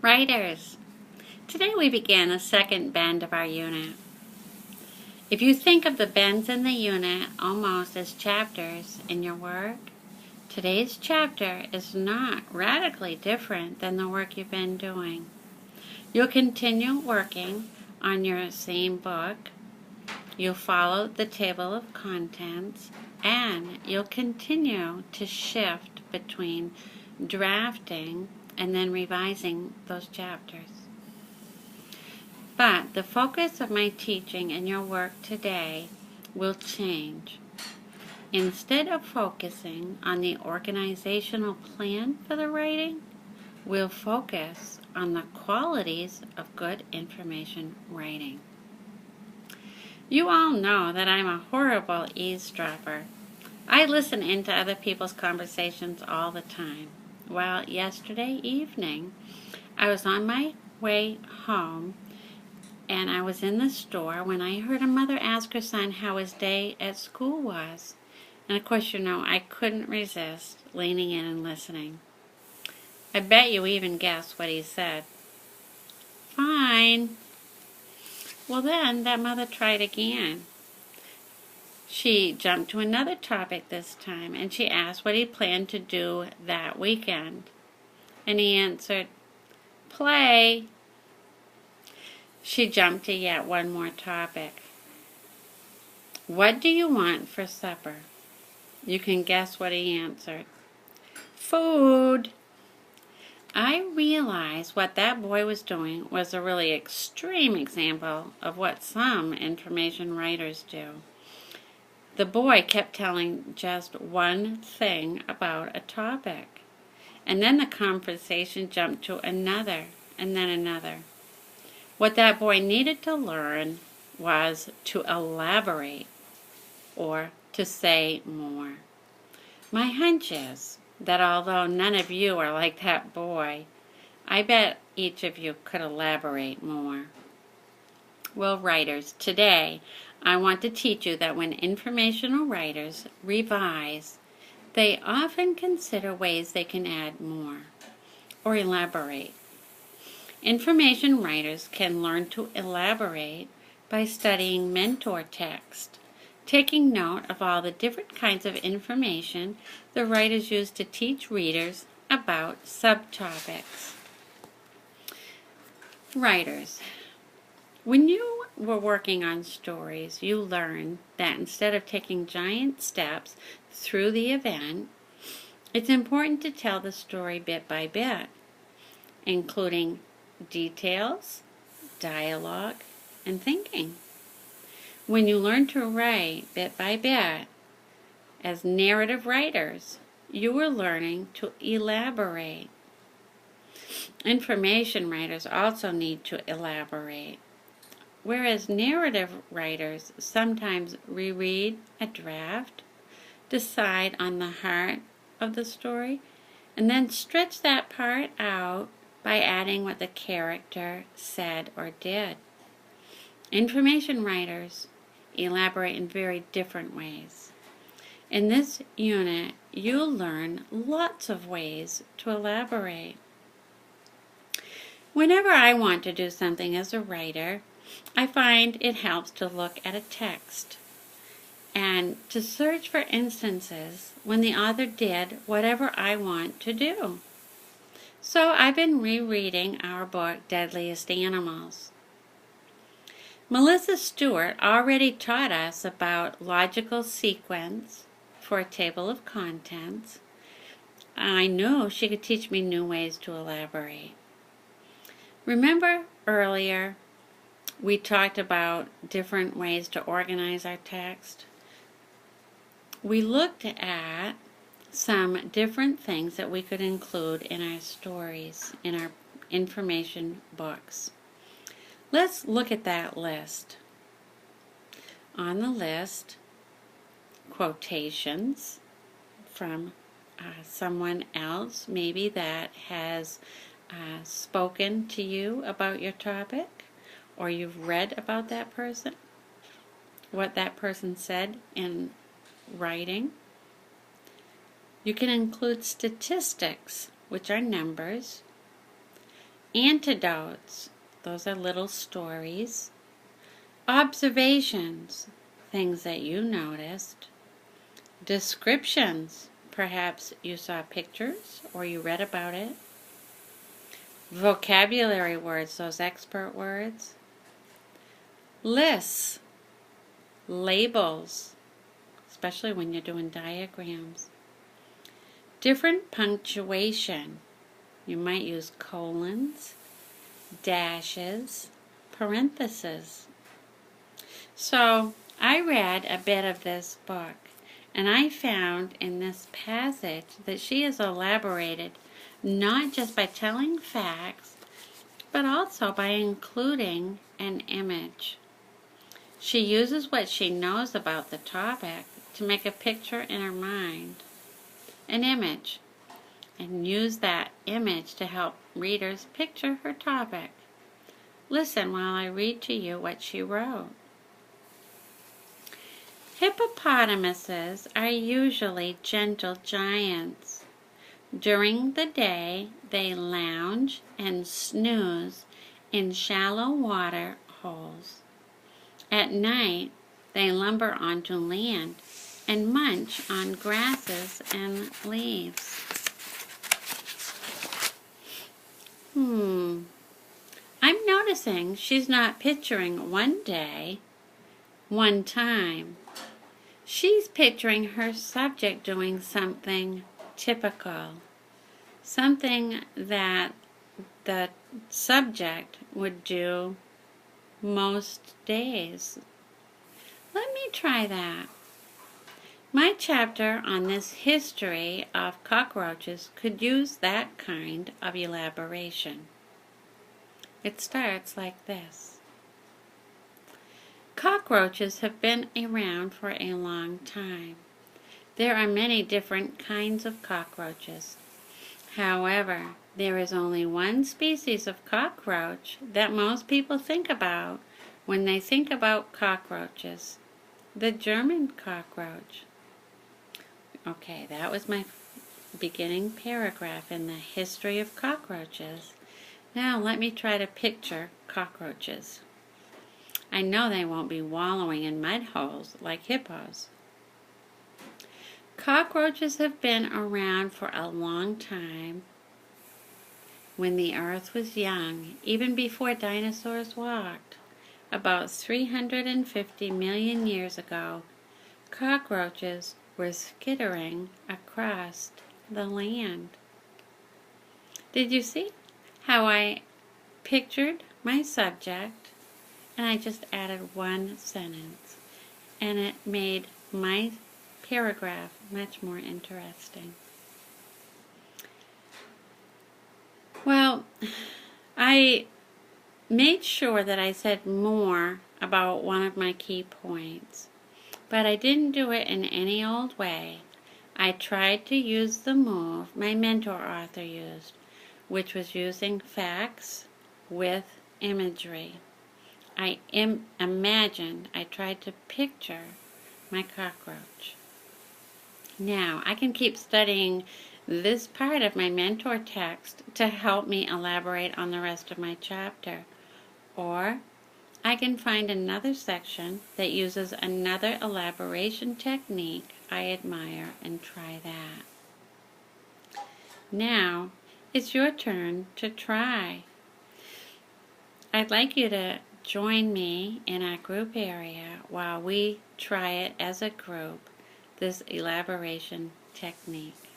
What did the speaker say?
Writers, today we begin the second bend of our unit. If you think of the bends in the unit almost as chapters in your work, today's chapter is not radically different than the work you've been doing. You'll continue working on your same book, you'll follow the table of contents, and you'll continue to shift between drafting and then revising those chapters. But the focus of my teaching and your work today will change. Instead of focusing on the organizational plan for the writing, we'll focus on the qualities of good information writing. You all know that I'm a horrible eavesdropper. I listen into other people's conversations all the time. Well, yesterday evening, I was on my way home and I was in the store when I heard a mother ask her son how his day at school was. And of course, you know, I couldn't resist leaning in and listening. I bet you even guessed what he said. Fine. Well, then that mother tried again. She jumped to another topic this time, and she asked what he planned to do that weekend. And he answered, play. She jumped to yet one more topic. What do you want for supper? You can guess what he answered. Food. I realized what that boy was doing was a really extreme example of what some information writers do. The boy kept telling just one thing about a topic, and then the conversation jumped to another, and then another. What that boy needed to learn was to elaborate, or to say more. My hunch is that although none of you are like that boy, I bet each of you could elaborate more. Well, writers, today I want to teach you that when informational writers revise, they often consider ways they can add more or elaborate. Information writers can learn to elaborate by studying mentor text, taking note of all the different kinds of information the writers use to teach readers about subtopics. Writers, when you were working on stories, you learned that instead of taking giant steps through the event, it's important to tell the story bit by bit, including details, dialogue, and thinking. When you learn to write bit by bit, as narrative writers, you are learning to elaborate. Information writers also need to elaborate, whereas narrative writers sometimes reread a draft, decide on the heart of the story, and then stretch that part out by adding what the character said or did. Information writers elaborate in very different ways. In this unit, you'll learn lots of ways to elaborate. Whenever I want to do something as a writer, I find it helps to look at a text and to search for instances when the author did whatever I want to do. So I've been rereading our book, Deadliest Animals. Melissa Stewart already taught us about logical sequence for a table of contents. I knew she could teach me new ways to elaborate. Remember earlier we talked about different ways to organize our text? We looked at some different things that we could include in our stories, in our information books. Let's look at that list. On the list, quotations from someone else, maybe that has spoken to you about your topic, or you've read about that person, what that person said in writing. You can include statistics, which are numbers, Antidotes, those are little stories. Observations, things that you noticed. Descriptions, perhaps you saw pictures or you read about it. Vocabulary words, those expert words. Lists, labels, especially when you're doing diagrams. Different punctuation. You might use colons, dashes, parentheses. So I read a bit of this book, and I found in this passage that she has elaborated not just by telling facts, but also by including an image. She uses what she knows about the topic to make a picture in her mind, an image, and use that image to help readers picture her topic. Listen while I read to you what she wrote. Hippopotamuses are usually gentle giants. During the day, they lounge and snooze in shallow water holes. At night, they lumber onto land and munch on grasses and leaves. I'm noticing she's not picturing one day, one time. She's picturing her subject doing something typical, something that the subject would do most days. Let me try that. My chapter on this history of cockroaches could use that kind of elaboration. It starts like this. Cockroaches have been around for a long time. There are many different kinds of cockroaches. However, there is only one species of cockroach that most people think about when they think about cockroaches, the German cockroach. Okay, that was my beginning paragraph in the history of cockroaches. Now let me try to picture cockroaches. I know they won't be wallowing in mud holes like hippos. Cockroaches have been around for a long time. When the earth was young, even before dinosaurs walked, about 350 million years ago, cockroaches were skittering across the land. Did you see how I pictured my subject and I just added one sentence, and it made my paragraph much more interesting? Well, I made sure that I said more about one of my key points, but I didn't do it in any old way. I tried to use the move my mentor author used, which was using facts with imagery. I tried to picture my cockroach. Now, I can keep studying this part of my mentor text to help me elaborate on the rest of my chapter. Or I can find another section that uses another elaboration technique I admire and try that. Now, it's your turn to try. I'd like you to join me in our group area while we try it as a group, this elaboration technique.